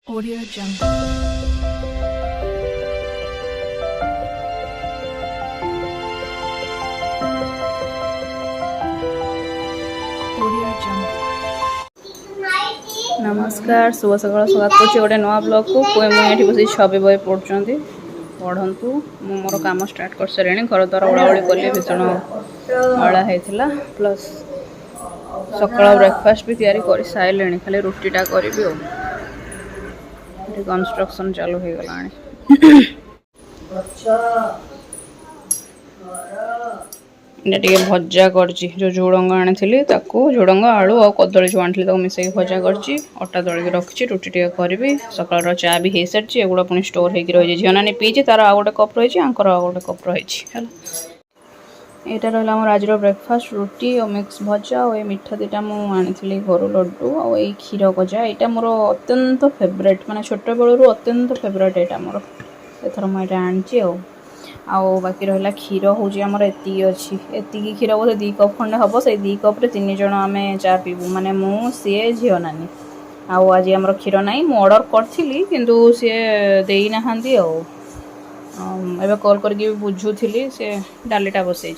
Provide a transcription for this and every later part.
Audio Jungle. Audio Jungle. नमस्कार शुभ सकाल स्वागत कर गोटे नुआ ब्लॉग को कोई मुझे बस छवि बही पढ़ुं पढ़ु मु मोर कम स्टार्ट कर सारे घर द्वार ओलाओली कली भीषण अड़ा होता प्लस सकाल ब्रेकफास्ट भी तैयारी कर सारे खाली रुटीटा करी कंस्ट्रक्शन चालू हो गला ये भजा कर जो झुड़ंग आनी झुड़ंग आलू और कदली जो आनी मिसई भजा कर अटा दलिक रखी रुटी टे करी सकाल चा भी हो सारी एगुड़ा पुणी स्टोर हो रही झील नानी पीछे तार आ गए कप रही आंकर आ गए कप रही यहाँ रहा आज ब्रेकफास्ट रुटी और मिक्स भजा और ये मिठा दीटा मुझे घर लड्डू और ये क्षीर गजा यहाँ मोर अत्यंत फेवरेट माने छोट बेलू अत्यंत फेवरेट यहाँ मोर एथर मुझे आनी आउ बाकी रहा क्षीर हूँ आमर एति अच्छी एति क्षीर बोधे 2 कप खंडे हम से 2 कप्रे 3 जन आम चा पीबू माने मु सी झील नानी आउ आज आमर क्षीर ना मु ऑर्डर करी किंतु सी देना एवं कॉल करके बुझुली से डालीटा बसई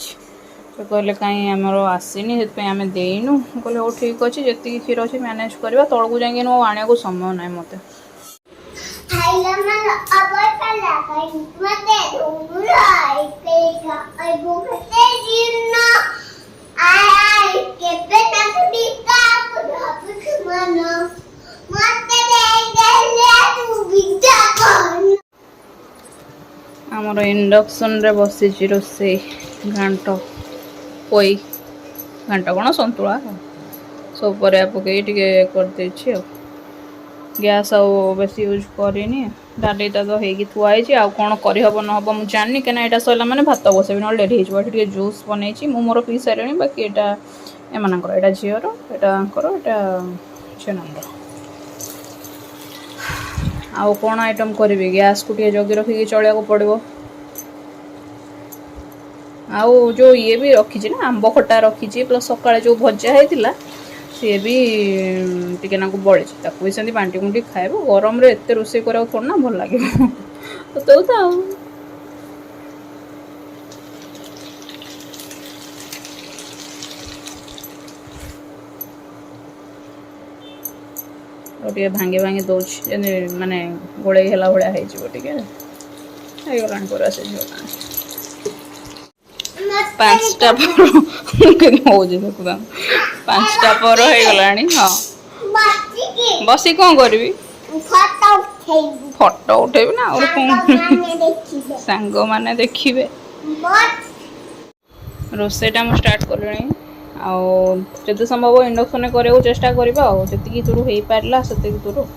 तो कहले कहीं आमर आसनी से आम देनु कहले हो ठीक अच्छे जी क्षीर अच्छे मैनेज करवा तौक जाए आने को समय ना मत आमर इंडक्शन रे बसी रोसे घाट पोई घाट कौन सतुला सब पर पकई करदे गैस आस यूज करनी डालीटा तो हो थुआई आ कौन करहब नहब मुझे जानी क्या यहाँ सरला मैंने भात बसेबी ना डेरी हो जूस बनई मोर पी सारे बाकी यहाँ एमकर यहाँ झीर यहाँ झीनंदर आउ कौन आइटम करी गैस को जगी रखिकी चलिया पड़ो आउ जो ये भी रखी ना आंब खटा रखी प्लस सकाଳେ जो भजा होता सी भी टिके ना बड़ी भी सेमती बांटी बुंटी खाए गरम रे एत रोसे करा थोड़ा ना भल लगे तो टे भांगे भांगे दौर माने गोड़े है भाया होगला से झील 5टा देखा 5टा पर होगला हाँ बस कौन करी फोटो उठे ना और कौन सांग मैंने देखिए रोसेटा मुझे स्टार्ट कले आदि संभव इंडक्शन करने चेष्टा करवा जी दूर हो पारा से दूर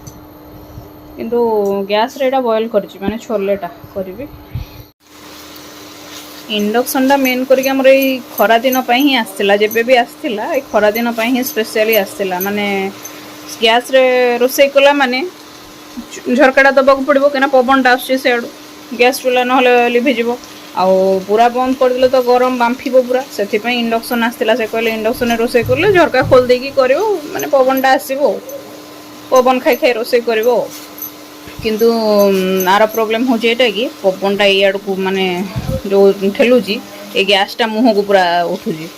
किंतु गैस रे बॉयल कर माने छोलेटा करी इंडक्शन टा मेन करके हमर ए खरा दिन ही आसला जेबे भी आसला ए खरा दिन ही स्पेशली आसला माने गैस रे रोसे कला माने झरकाटा दबाक पड़ो कहीं पवनटा आसू गैस चूल्हा ना लिभि आउ पूरा बंद करदे तो गरम बांफिब पूरा से इंडक्शन आसला से कहले इंडक्शन रोसे कले झरका खोल देकी कर माने पवनटा आसो पवन खाई खाई रोसे कर किंतु आर प्रॉब्लम हो कि पवनटा ये को माने जो ठेलुची ये गैसटा मुह को पूरा उठुची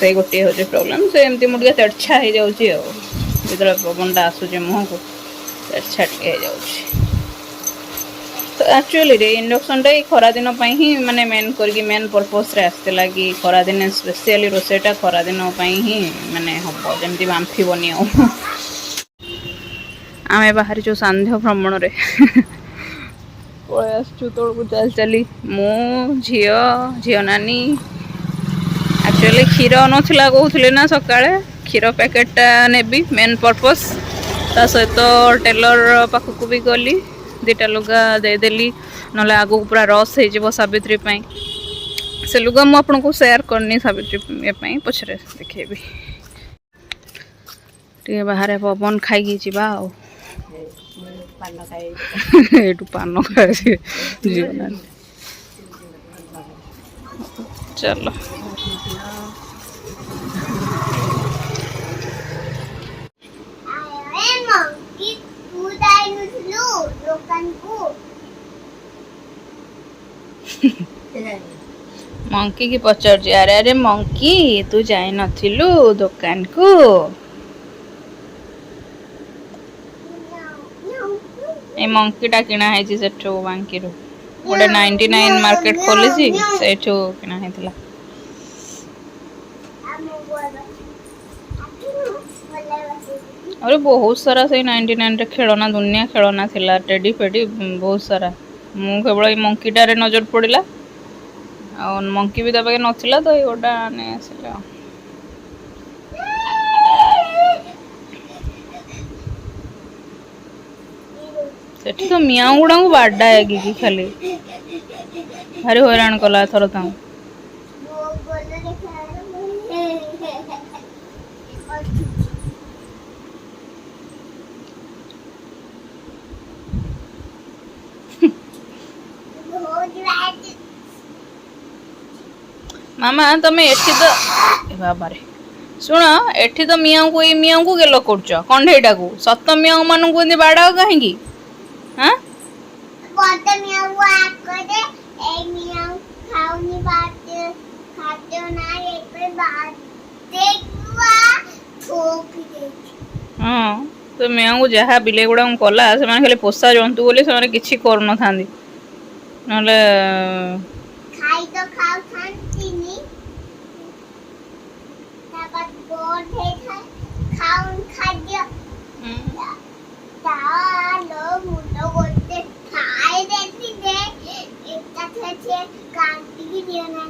से गोटे हूँ प्रॉब्लम से एमती मुझे तेरछा हो जाऊँगी जो पवनटा आसूचे मुह को तेरछा टे हो तो एक्चुअली रे इंडक्शन टा खरा दिन ही माने मेन करके मेन पर्पस रे आसला कि खरा दिन स्पेशली रोसेटा खरा दिन ही माने हम जमी बांफिबनी आम बाहर जो सांध्य भ्रमण रे पलू तौक चल चली मु झी नानी एक्चुअली क्षीर नाला कहते ना सकाଳେ क्षीर पैकेटा नेबी मेन पर्पस ता सहित टेलर पाखक भी गली 2टा लुगा देदेली ना आग पूरा रस हो सावित्री से लुगा मुझे आपको सेयार करनी सावित्री पछरे देखेबी टे बाहर पवन खाई जा पान खाई जीवन चलो मंकी की पचार अरे अरे मंकी तू जाई नथिलु दुकान को ए मंकीटा किणा है सेठू बांकी रू गोटे 99 मार्केट खोली सेठू किणा है अरे बहुत सारा से 99 रे खेलना दुनिया खेलना थिला टेडी फेडी बहुत सारा मु केवल मंकीटारे नजर पड़ा आ मंकी भी पाखे नथिला तो गोटा नहीं आसला सेठी तो मियाँ गुड़ा को बाडा है खाली भारी हैरान कला थर था मामा तमें एठी तो बाबा रे शुण एठी तो मियाँ को ये मियाँ को गेलो करछ कंढेटा को सत मियाँ मान को बाड़ा कहीं हाँ बोलते मियाँ वो आपको दे एक मियाँ खाऊनी बात खाते हो ना एक पे बात देखवा ठोक दे हाँ तो मियाँ को जहाँ बिले गुड़ा कला से खाली पोषा जंतु बोली से किसी कर न था नले खाई तो खाओ खांतीनी ताकत बोल है खाऊन खाद्य तालो मुलो बोलते खाई देती दे इतना थे कांटी की दिया ना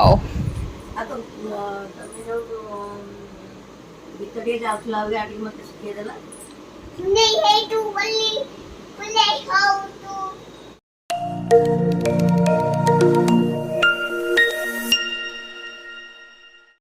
आओ आ तो तमे जो भितरिया जाउथला गाड़ी मते सिखे देला नहीं है तू बोली बोले हाउ तू